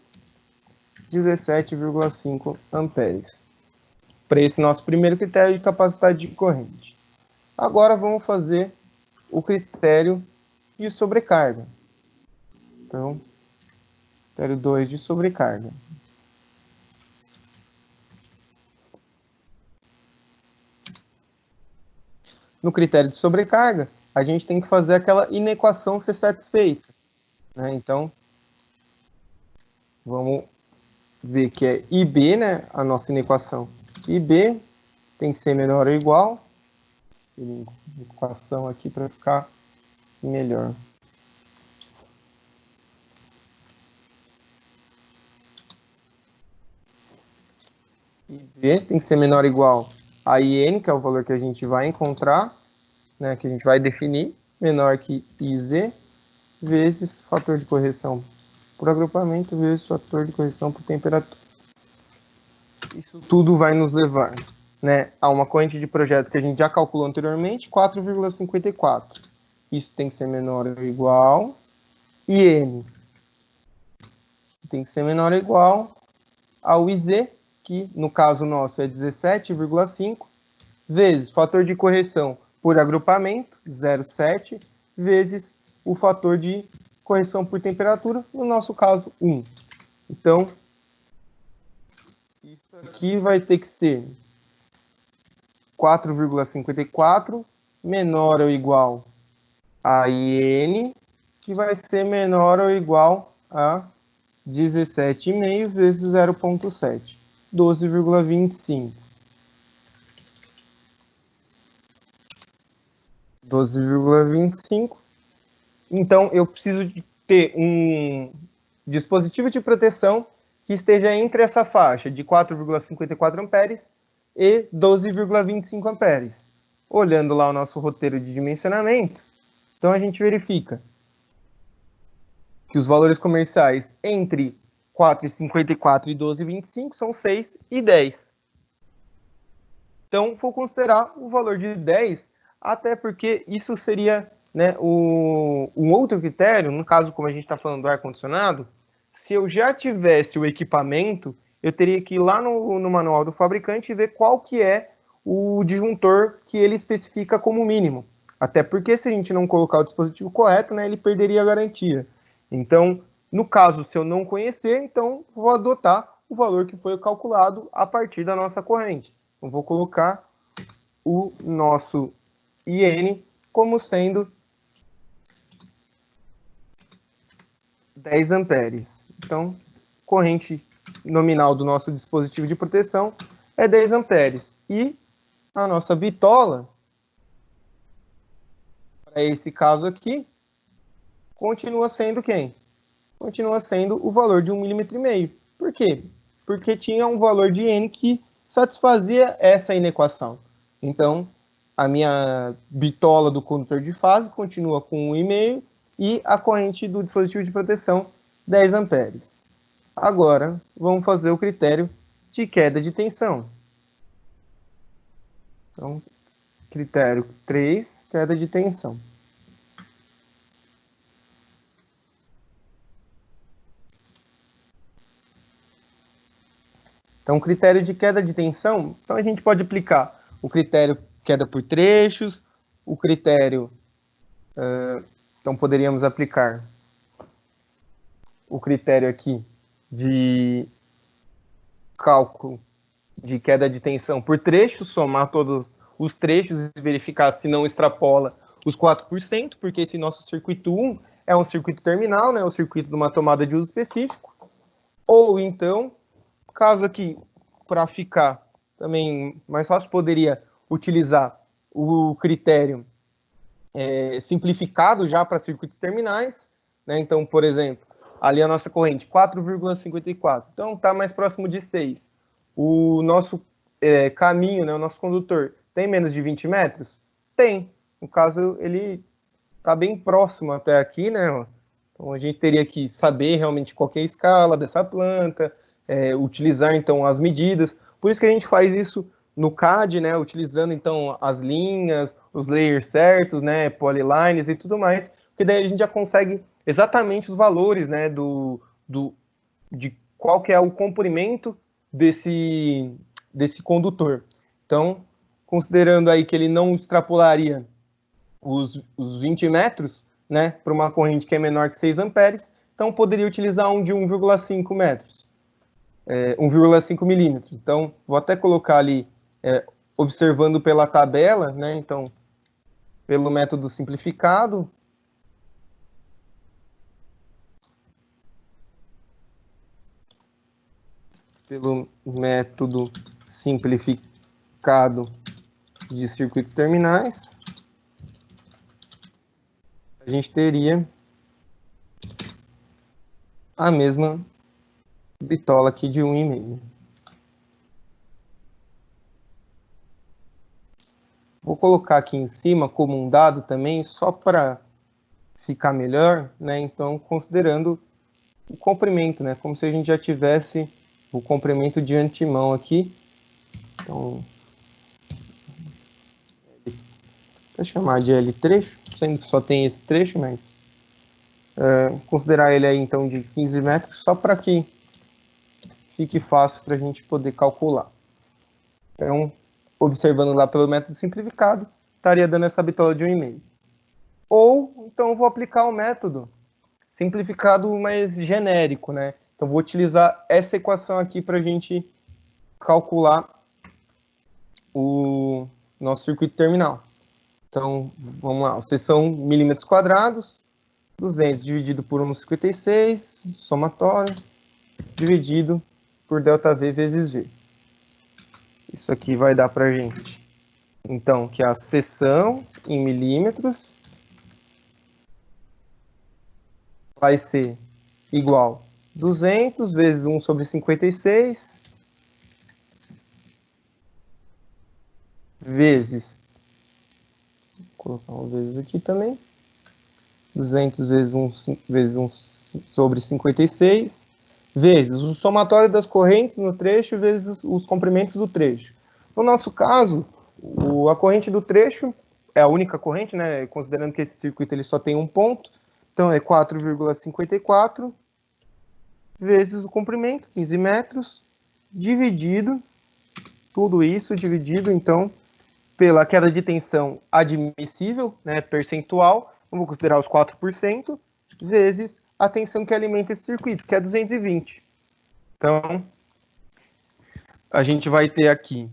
17,5 amperes para esse nosso primeiro critério de capacidade de corrente. Agora vamos fazer o critério de sobrecarga. Então, critério 2 de sobrecarga. No critério de sobrecarga, a gente tem que fazer aquela inequação ser satisfeita, né? Então, vamos ver que é IB, né? A nossa inequação. IB tem que ser menor ou igual. Equação aqui para ficar melhor. IB tem que ser menor ou igual a IN, que é o valor que a gente vai encontrar, né, que a gente vai definir, menor que IZ, vezes fator de correção por agrupamento, vezes fator de correção por temperatura. Isso tudo vai nos levar, né, a uma corrente de projeto que a gente já calculou anteriormente, 4,54. Isso tem que ser menor ou igual. IN tem que ser menor ou igual ao IZ, que no caso nosso é 17,5, vezes fator de correção por agrupamento, 0,7, vezes o fator de correção por temperatura, no nosso caso, 1. Então, isso aqui vai ter que ser 4,54 menor ou igual a IN, que vai ser menor ou igual a 17,5 vezes 0,7. 12,25. 12,25. Então, eu preciso de ter um dispositivo de proteção que esteja entre essa faixa de 4,54 amperes e 12,25 amperes. Olhando lá o nosso roteiro de dimensionamento, então a gente verifica que os valores comerciais entre 4,54 e 12,25 são 6 e 10. Então, vou considerar o valor de 10, até porque isso seria, né, um outro critério, no caso, como a gente está falando do ar-condicionado, se eu já tivesse o equipamento, eu teria que ir lá no manual do fabricante e ver qual que é o disjuntor que ele especifica como mínimo. Até porque se a gente não colocar o dispositivo correto, né, ele perderia a garantia. Então, No caso, se eu não conhecer, então vou adotar o valor que foi calculado a partir da nossa corrente. Eu vou colocar o nosso IN como sendo 10 amperes. Então, corrente nominal do nosso dispositivo de proteção é 10 amperes. E a nossa bitola, para esse caso aqui, continua sendo quem? Continua sendo o valor de 1,5 mm. Por quê? Porque tinha um valor de N que satisfazia essa inequação. Então, a minha bitola do condutor de fase continua com 1,5 e a corrente do dispositivo de proteção 10 amperes. Agora, vamos fazer o critério de queda de tensão. Então, critério 3, queda de tensão. Então, critério de queda de tensão, então a gente pode aplicar o critério queda por trechos, o critério, então poderíamos aplicar o critério aqui de cálculo de queda de tensão por trechos, somar todos os trechos e verificar se não extrapola os 4%, porque esse nosso circuito 1 é um circuito terminal, né, o circuito de uma tomada de uso específico, ou então, caso aqui, para ficar também mais fácil, poderia utilizar o critério simplificado já para circuitos terminais, né? Então, por exemplo, ali a nossa corrente 4,54, então está mais próximo de 6. O nosso caminho, né, o nosso condutor, tem menos de 20 metros? Tem. No caso, ele está bem próximo até aqui, né? Então, a gente teria que saber realmente qual que é a escala dessa planta, utilizar, então, as medidas. Por isso que a gente faz isso no CAD, né? Utilizando, então, as linhas, os layers certos, né? Polylines e tudo mais, porque daí a gente já consegue exatamente os valores, né? De qual que é o comprimento desse condutor. Então, considerando aí que ele não extrapolaria os 20 metros, né, para uma corrente que é menor que 6 amperes, então poderia utilizar um de 1,5 metros, 1,5 milímetros. Então, vou até colocar ali, observando pela tabela, né, então, pelo método simplificado, de circuitos terminais, a gente teria a mesma bitola aqui de 1,5. Vou colocar aqui em cima como um dado também, só para ficar melhor, né? Então, considerando o comprimento, né? Como se a gente já tivesse o comprimento de antemão aqui. Então, vou chamar de L trecho, sendo que só tem esse trecho, mas considerar ele aí então de 15 metros, só para que fique fácil para a gente poder calcular. Então, observando lá pelo método simplificado, estaria dando essa bitola de 1,5. Ou, então, vou aplicar o método simplificado mais genérico, né? Então, vou utilizar essa equação aqui para a gente calcular o nosso circuito terminal. Então, vamos lá, vocês são milímetros quadrados, 200 dividido por 1,56, somatório, dividido por ΔV vezes V. Isso aqui vai dar para a gente, então, que a seção em milímetros vai ser igual a 200 vezes 1 sobre 56, vezes, vou colocar um vezes aqui também, 200 vezes 1 sobre 56, vezes o somatório das correntes no trecho, vezes os comprimentos do trecho. No nosso caso, a corrente do trecho é a única corrente, né? Considerando que esse circuito ele só tem um ponto, então é 4,54 vezes o comprimento, 15 metros, dividido, tudo isso dividido, então, pela queda de tensão admissível, né, percentual, vamos considerar os 4%, vezes a tensão que alimenta esse circuito, que é 220. Então, a gente vai ter aqui,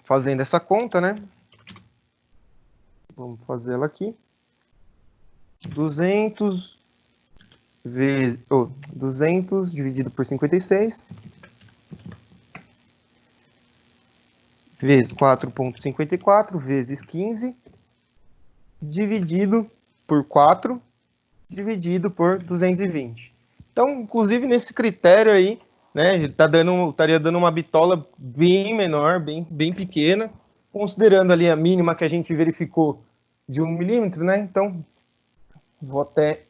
fazendo essa conta, né? Vamos fazer ela aqui. 200 dividido por 56 vezes 4,54 vezes 15 dividido por 4 dividido por 220. Então, inclusive nesse critério aí, né, estaria dando uma bitola bem menor, bem pequena, considerando ali a mínima que a gente verificou de 1 milímetro, né? Então, vou até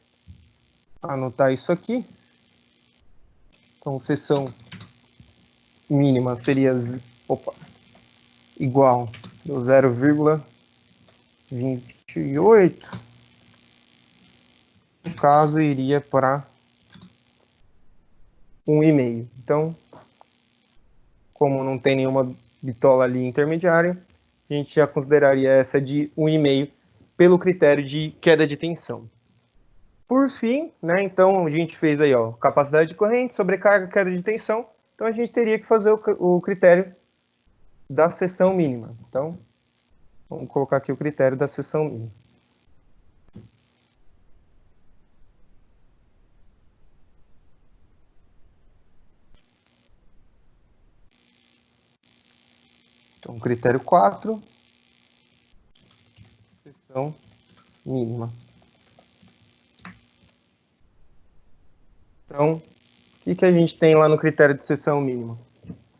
anotar isso aqui. Então, seção mínima seria igual a 0,28. No caso, iria para 1,5. Então, como não tem nenhuma bitola ali intermediária, a gente já consideraria essa de 1,5 pelo critério de queda de tensão. Por fim, né, então a gente fez aí, ó, capacidade de corrente, sobrecarga, queda de tensão. Então a gente teria que fazer o critério da seção mínima. Então, vamos colocar aqui o critério da seção mínima. Então, critério 4, seção mínima. Então, o que a gente tem lá no critério de seção mínima?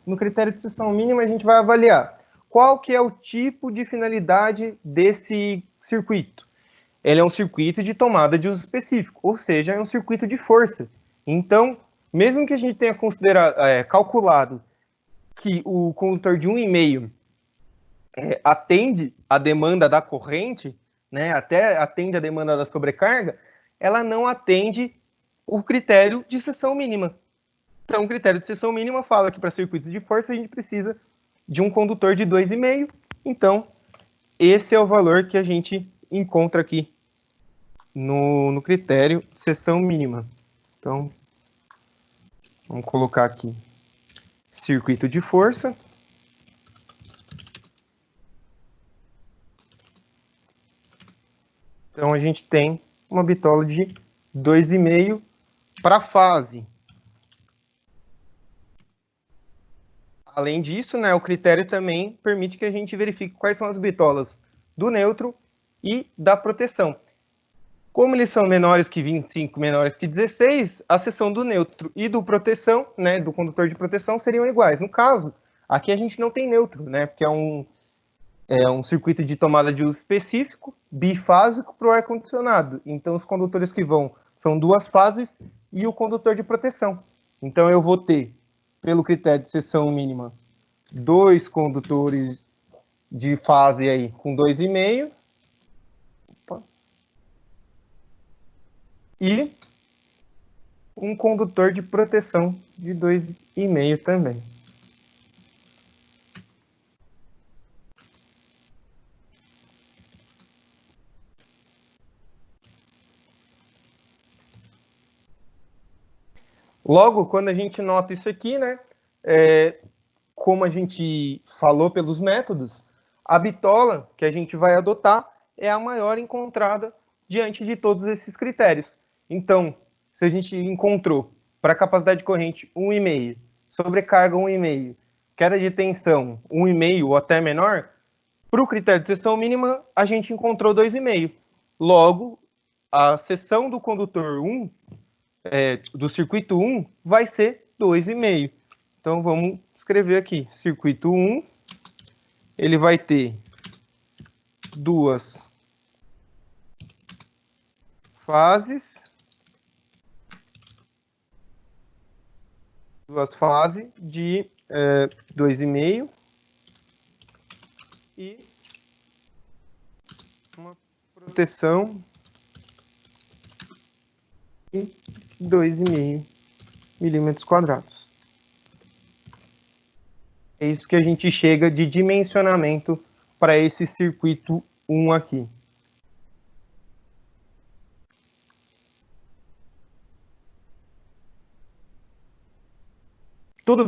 No critério de seção mínima, a gente vai avaliar qual que é o tipo de finalidade desse circuito. Ele é um circuito de tomada de uso específico, ou seja, é um circuito de força. Então, mesmo que a gente tenha calculado que o condutor de 1,5 atende a demanda da corrente, né, até atende a demanda da sobrecarga, ela não atende o critério de seção mínima. Então, o critério de seção mínima fala que para circuitos de força a gente precisa de um condutor de 2,5. Então, esse é o valor que a gente encontra aqui no critério de seção mínima. Então, vamos colocar aqui circuito de força. Então, a gente tem uma bitola de 2,5 para a fase. Além disso, né, o critério também permite que a gente verifique quais são as bitolas do neutro e da proteção. Como eles são menores que 25, menores que 16, a seção do neutro e do proteção, né, do condutor de proteção, seriam iguais. No caso, aqui a gente não tem neutro, né, porque é um circuito de tomada de uso específico, bifásico para o ar-condicionado. Então, os condutores que vão são 2 fases e o condutor de proteção. Então, eu vou ter, pelo critério de seção mínima, 2 condutores de fase aí com 2,5. E um condutor de proteção de 2,5 também. Logo, quando a gente nota isso aqui, né, como a gente falou pelos métodos, a bitola que a gente vai adotar é a maior encontrada diante de todos esses critérios. Então, se a gente encontrou para capacidade de corrente 1,5, sobrecarga 1,5, queda de tensão 1,5 ou até menor, para o critério de seção mínima, a gente encontrou 2,5. Logo, a seção do condutor 1, do circuito 1, vai ser 2,5. Então, vamos escrever aqui. Circuito 1, ele vai ter 2 fases. 2 fases de 2,5 e uma proteção de 2,5 milímetros quadrados. É isso que a gente chega de dimensionamento para esse circuito 1 aqui. Tudo bem